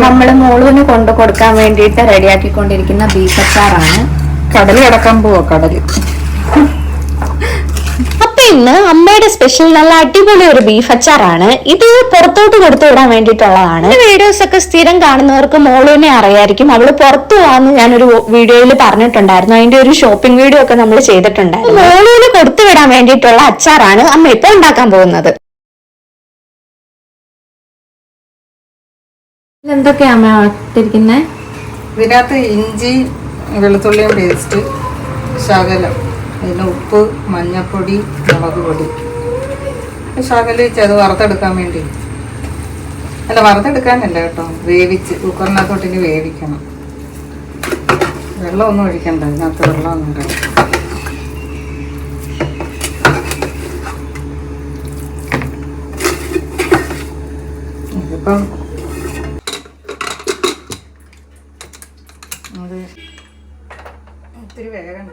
നമ്മൾ മോളുവിന് കൊണ്ടു കൊടുക്കാൻ വേണ്ടിയിട്ട് റെഡിയാക്കിക്കൊണ്ടിരിക്കുന്ന ബീഫ് അച്ചാറാണ്. കടല് കിടക്കാൻ പോവാ കടല്. അപ്പൊ ഇന്ന് അമ്മയുടെ സ്പെഷ്യൽ നല്ല അടിപൊളി ഒരു ബീഫ് അച്ചാറാണ്. ഇത് പുറത്തോട്ട് കൊടുത്തു വിടാൻ വേണ്ടിയിട്ടുള്ളതാണ്. വീഡിയോസ് ഒക്കെ സ്ഥിരം കാണുന്നവർക്ക് മോളുവിനെ അറിയായിരിക്കും. അവള് പുറത്തു പോകാന്ന് ഞാനൊരു വീഡിയോയിൽ പറഞ്ഞിട്ടുണ്ടായിരുന്നു. അതിന്റെ ഒരു ഷോപ്പിംഗ് വീഡിയോ ഒക്കെ നമ്മൾ ചെയ്തിട്ടുണ്ടായിരുന്നു. മോളുവിന് കൊടുത്തു വിടാൻ വേണ്ടിയിട്ടുള്ള അച്ചാറാണ് അമ്മ ഇപ്പൊ ഉണ്ടാക്കാൻ പോകുന്നത്. എന്തൊക്കെയാ അമ്മ ഇട്ടിരിക്കുന്നത്? ഇതിനകത്ത് ഇഞ്ചി വെളുത്തുള്ളിയും പേസ്റ്റ് ശകലം, പിന്നെ ഉപ്പ്, മഞ്ഞൾപ്പൊടി, മുളക് പൊടി ശകലം അത് വറുത്തെടുക്കാൻ വേണ്ടി. അല്ല വറുത്തെടുക്കാനല്ല കേട്ടോ, വേവിച്ച് കുക്കറിനകത്തോട്ട് ഇനി വേവിക്കണം. വെള്ളമൊന്നും ഒഴിക്കണ്ട, ഇതിനകത്ത് വെള്ളമൊന്നും ഇടണ്ട. ഇതിപ്പം അത് ഒത്തിരി വേഗണ്ട.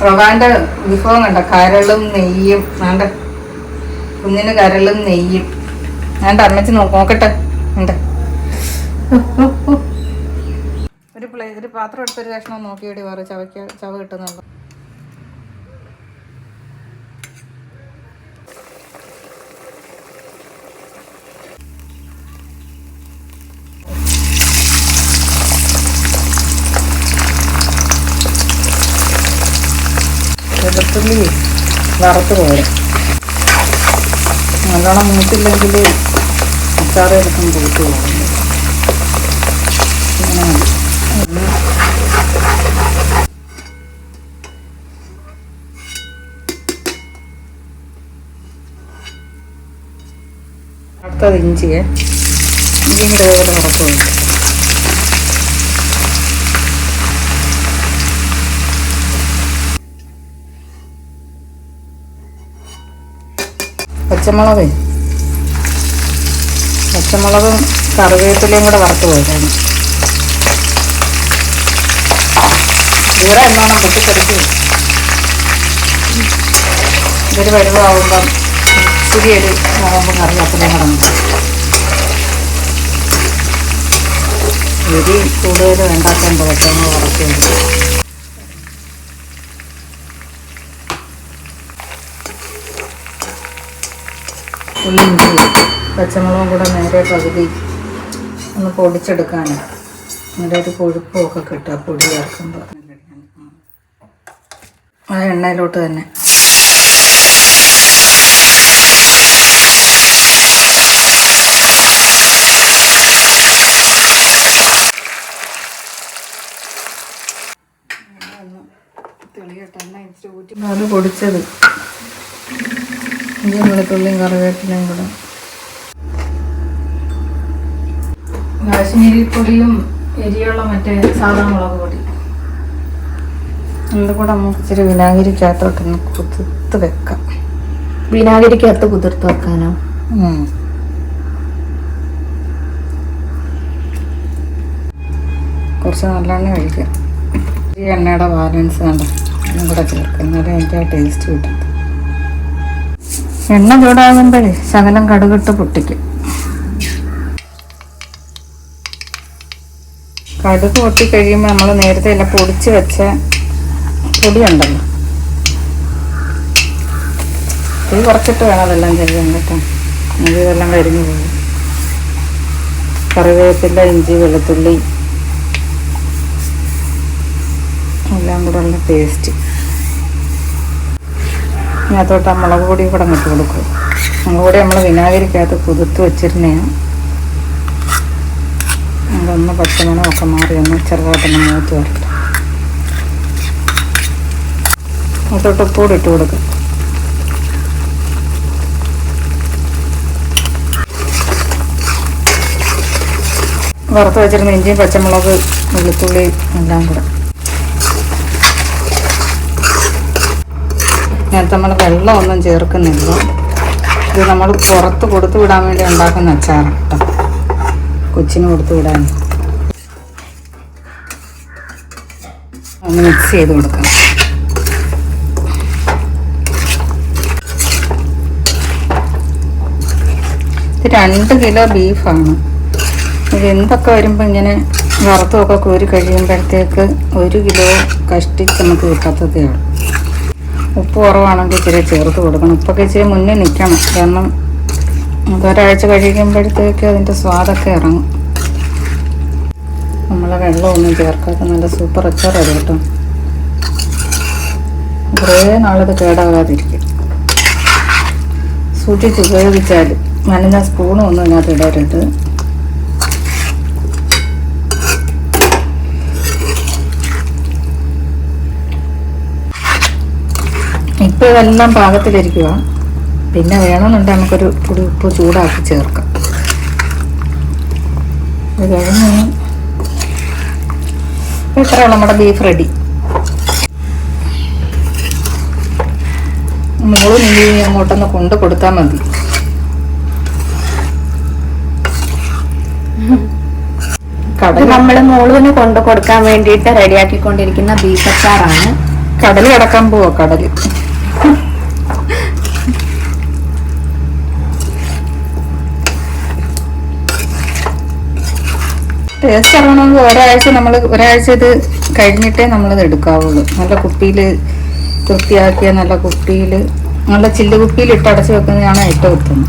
റവാന്റെ വിഭവം കണ്ട, കരളും നെയ്യും. വേണ്ട കുഞ്ഞിന് കരളും നെയ്യും. വേണ്ട അമ്മച്ചി നോക്കട്ടെ. ഉണ്ട് ഒരു പാത്രം എടുത്തൊരു കഷ്ണം നോക്കിയിട്ട് വേറെ ചവ കിട്ടുന്നുണ്ടോ. വെളുത്തുള്ളി വറുത്ത് പോരും. നല്ലോണം മൂത്തില്ലെങ്കിൽ അച്ചാർ എടുക്കും പൂത്ത് പോകും. അടുത്തത് ഇഞ്ചിയെ ഇതുപോലെ വറുത്ത് പോരും. പച്ചമുളകും കറിവേപ്പിലയും കൂടെ വറുത്ത് പോയിട്ടാണ്. ഇവിടെ എന്നോണം പൊട്ടിത്തെറിച്ച് ഇതൊരു വെള്ളമാകുമ്പം ഇച്ചിരി ഒരു ആകുമ്പം കറിവേപ്പിലയും കൂടെ ഉണ്ട്. എരി കൂടുതൽ വേണ്ടാത്തതുണ്ട് പച്ചമുളക് വറുത്ത്. ഉള്ളിഞ്ചി പച്ചമുളകും കൂടെ നേരെ പകുതി ഒന്ന് പൊടിച്ചെടുക്കാനും അതിൻ്റെ ഒരു കൊഴുപ്പൊക്കെ കിട്ടുക പൊടി ചേർക്കുമ്പോൾ. ആ എണ്ണയിലോട്ട് തന്നെ തെളിയട്ടെ. എണ്ണ ഇച്ചിരി ഊറ്റി അത് പൊടിച്ചത് ഇഞ്ചിയും വെളുത്തുള്ളിയും കറിവേപ്പിലയും കൂടെ, കാശ്മീരി പൊടിയും എരിയുള്ള മറ്റേ സാധാ മുളക് പൊടി എല്ലാം കൂടെ നമുക്ക് ഇച്ചിരി വിനാഗിരിക്കകത്തോട്ടൊന്ന് കുതിർത്ത് വെക്കാം. വിനാഗിരിക്കകത്ത് കുതിർത്ത് വെക്കാനോ? കുറച്ച് നല്ലെണ്ണ ഒഴിക്കാം. ഈ എണ്ണയുടെ ബാലൻസ് കണ്ട ഒന്നും കൂടെ ചേർക്കാം, എന്നാലേ അതിൻ്റെ ആ ടേസ്റ്റ് കിട്ടും. എണ്ണ ചൂടാകുമ്പോഴേ ശകലം കടുകിട്ട് പൊട്ടിക്കും. കടുക് പൊട്ടിക്കഴിയുമ്പോൾ നമ്മൾ നേരത്തെ എല്ലാം പൊടിച്ച് വെച്ച പൊടിയുണ്ടല്ലോ, ഇത് കുറച്ചിട്ട് വേണം അതെല്ലാം ചെയ്യാൻ കേട്ടോ. അത് ഇതെല്ലാം കരിഞ്ഞു പോകും. കറിവേപ്പില, ഇഞ്ചി, വെളുത്തുള്ളി എല്ലാം കൂടെ ഉള്ള പേസ്റ്റ്. അതിനകത്തോട്ട് ആ മുളക് പൊടി കൂടെ ഇട്ട് കൊടുക്കും. മുളക് പൊടി നമ്മൾ വിനാഗിരിക്കകത്ത് കുതിർത്ത് വെച്ചിരുന്നതാണ്. അതൊന്ന് പച്ചമണമൊക്കെ മാറി ഒന്ന് ചെറുതായിട്ടൊന്ന് മൂത്ത് വരട്ടെ. അതിലോട്ട് ഉപ്പൂടെ ഇട്ട് കൊടുക്കും. വറുത്ത് വെച്ചിരുന്ന ഇഞ്ചിയും പച്ചമുളക് വെളുത്തുള്ളി എല്ലാം കൂടെ. നേരത്തെ നമ്മൾ വെള്ളമൊന്നും ചേർക്കുന്നില്ല. ഇത് നമ്മൾ പുറത്ത് കൊടുത്തു വിടാൻ വേണ്ടി ഉണ്ടാക്കുന്ന അച്ചാറാണ് കേട്ടോ, കൊച്ചിന് കൊടുത്തു വിടാൻ. ഒന്ന് മിക്സ് ചെയ്ത് കൊടുക്കണം. ഇത് 2 കിലോ ബീഫാണ്. ഇത് എന്തൊക്കെ വരുമ്പോൾ ഇങ്ങനെ വറുത്തുമൊക്കെ കോരി കഴിയുമ്പോഴത്തേക്ക് 1 കിലോ കഷ്ടിച്ച് നമുക്ക് കിട്ടാത്തതേ ഉള്ളൂ. ഉപ്പ് കുറവാണെങ്കിൽ ഇച്ചിരി ചേർത്ത് കൊടുക്കണം. ഉപ്പൊക്കെ ഇച്ചിരി മുന്നേ നിൽക്കണം, കാരണം ഒരാഴ്ച കഴിയുമ്പോഴത്തേക്ക് അതിൻ്റെ സ്വാദൊക്കെ ഇറങ്ങും. നമ്മൾ വെള്ളമൊന്നും ചേർക്കാത്ത നല്ല സൂപ്പർ അച്ചാറാണ് കേട്ടോ. കുറേ നാളത് കേടാകാതിരിക്കും. സൂക്ഷിച്ച് ഉപയോഗിച്ചാൽ നനഞ്ഞ സ്പൂണും ഒന്നും ഇതിനകത്ത് ഇടരുത്. ഇപ്പോൾ ഇതെല്ലാം പാകത്തിലിരിക്കുക. പിന്നെ വേണമെന്നുണ്ടെങ്കിൽ നമുക്കൊരു പൊടി ഉപ്പ് ചൂടാക്കി ചേർക്കാം. ഇത് കഴിഞ്ഞ് ഇത്രയുള്ള നമ്മുടെ ബീഫ് റെഡി. മോള് നീ അങ്ങോട്ടൊന്ന് കൊണ്ട് കൊടുത്താൽ മതി. നമ്മള് മോളുവിന് കൊണ്ട് കൊടുക്കാൻ വേണ്ടിയിട്ട് റെഡിയാക്കിക്കൊണ്ടിരിക്കുന്ന ബീഫ് അച്ചാറാണ്. കടൽ കിടക്കാൻ പോവാ. കടല് ടേസ്റ്റ് അറിയണമെങ്കിൽ ഒരാഴ്ച ഇത് കഴിഞ്ഞിട്ടേ നമ്മളിത് എടുക്കാവുള്ളൂ. നല്ല കുപ്പിയിൽ വൃത്തിയാക്കിയ നല്ല കുപ്പിയിൽ, നല്ല ചില്ല് കുപ്പിയിൽ ഇട്ട് അടച്ച് വെക്കുന്നതാണ് ഏറ്റവും ഉത്തമം.